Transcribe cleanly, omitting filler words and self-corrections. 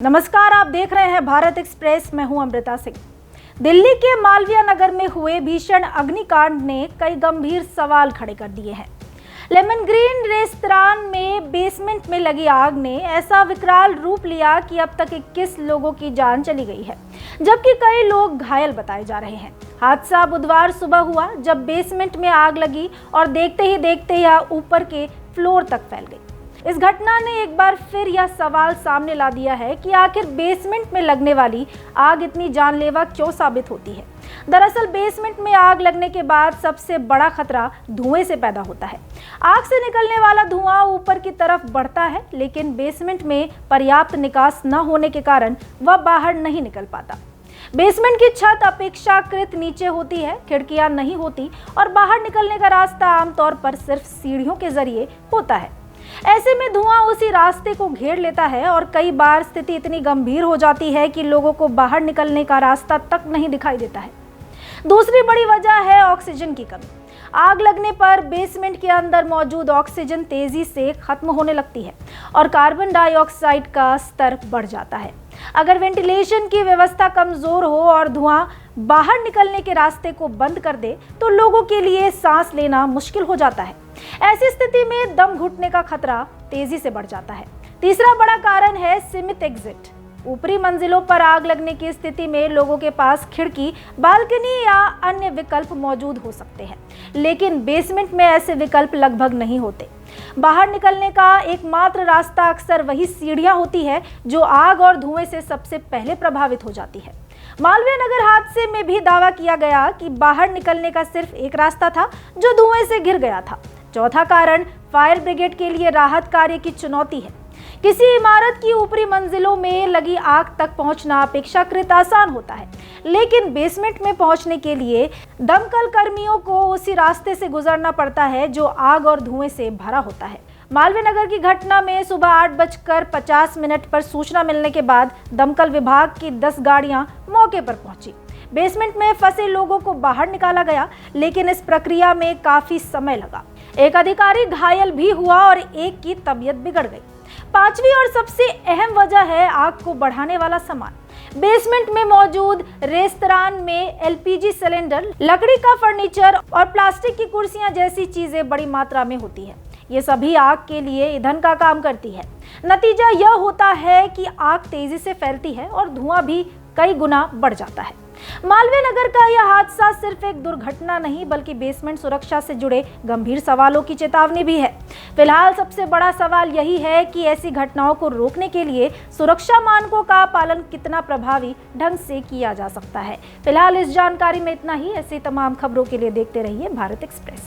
नमस्कार, आप देख रहे हैं भारत एक्सप्रेस। मैं हूं अमृता सिंह। दिल्ली के मालवीय नगर में हुए भीषण अग्निकांड ने कई गंभीर सवाल खड़े कर दिए हैं। लेमन ग्रीन रेस्तरां में बेसमेंट में लगी आग ने ऐसा विकराल रूप लिया कि अब तक 21 लोगों की जान चली गई है, जबकि कई लोग घायल बताए जा रहे हैं। हादसा बुधवार सुबह हुआ, जब बेसमेंट में आग लगी और देखते ही यह ऊपर के फ्लोर तक फैल गई। इस घटना ने एक बार फिर यह सवाल सामने ला दिया है कि आखिर बेसमेंट में लगने वाली आग इतनी जानलेवा क्यों साबित होती है। दरअसल बेसमेंट में आग लगने के बाद सबसे बड़ा खतरा धुएं से पैदा होता है। आग से निकलने वाला धुआं ऊपर की तरफ बढ़ता है, लेकिन बेसमेंट में पर्याप्त निकास न होने के कारण वह बाहर नहीं निकल पाता। बेसमेंट की छत अपेक्षाकृत नीचे होती है, खिड़कियां नहीं होती और बाहर निकलने का रास्ता आमतौर पर सिर्फ सीढ़ियों के जरिए होता है। ऐसे में धुआं उसी रास्ते को घेर लेता है और कई बार स्थिति इतनी गंभीर हो जाती है कि लोगों को बाहर निकलने का रास्ता तक नहीं दिखाई देता है। दूसरी बड़ी वजह है ऑक्सीजन की कमी। आग लगने पर बेसमेंट के अंदर मौजूद ऑक्सीजन तेजी से खत्म होने लगती है और कार्बन डाइऑक्साइड का स्तर बढ़ जाता है। अगर वेंटिलेशन की व्यवस्था कमजोर हो और धुआं बाहर निकलने के रास्ते को बंद कर दे तो लोगों के लिए सांस लेना मुश्किल हो जाता है। ऐसी स्थिति में दम घुटने का खतरा तेजी से बढ़ जाता है। तीसरा बड़ा कारण है सीमित एग्जिट। ऊपरी मंजिलों पर आग लगने की स्थिति में लोगों के पास खिड़की, बालकनी या अन्य विकल्प मौजूद हो सकते हैं, लेकिन बेसमेंट में ऐसे विकल्प लगभग नहीं होते। बाहर निकलने का एकमात्र रास्ता अक्सर वही सीढ़ियां होती है जो आग और धुएं से सबसे पहले प्रभावित हो जाती है। मालवीय नगर हादसे में भी दावा किया गया कि बाहर निकलने का सिर्फ एक रास्ता था जो धुएं से घिर गया था। चौथा कारण फायर ब्रिगेड के लिए राहत कार्य की चुनौती है। किसी इमारत की ऊपरी मंजिलों में लगी आग तक पहुंचना अपेक्षाकृत आसान होता है, लेकिन बेसमेंट में पहुंचने के लिए दमकल कर्मियों को उसी रास्ते से गुजरना पड़ता है जो आग और धुएं से भरा होता है। मालवीय नगर की घटना में सुबह 8:50 पर सूचना मिलने के बाद दमकल विभाग की 10 गाड़ियां मौके पर पहुंची। बेसमेंट में फंसे लोगों को बाहर निकाला गया, लेकिन इस प्रक्रिया में काफी समय लगा। एक अधिकारी घायल भी हुआ और एक की तबीयत बिगड़ गई। पांचवी और सबसे अहम वजह है आग को बढ़ाने वाला सामान। बेसमेंट में मौजूद रेस्तरां में एलपीजी सिलेंडर, लकड़ी का फर्नीचर और प्लास्टिक की कुर्सियां जैसी चीजें बड़ी मात्रा में होती है। ये सभी आग के लिए ईंधन का काम करती है। नतीजा यह होता है कि आग तेजी से फैलती है और धुआं भी कई गुना बढ़ जाता है। मालवीय नगर का यह हादसा सिर्फ एक दुर्घटना नहीं, बल्कि बेसमेंट सुरक्षा से जुड़े गंभीर सवालों की चेतावनी भी है। फिलहाल सबसे बड़ा सवाल यही है कि ऐसी घटनाओं को रोकने के लिए सुरक्षा मानकों का पालन कितना प्रभावी ढंग से किया जा सकता है। फिलहाल इस जानकारी में इतना ही। ऐसी तमाम खबरों के लिए देखते रहिए भारत एक्सप्रेस।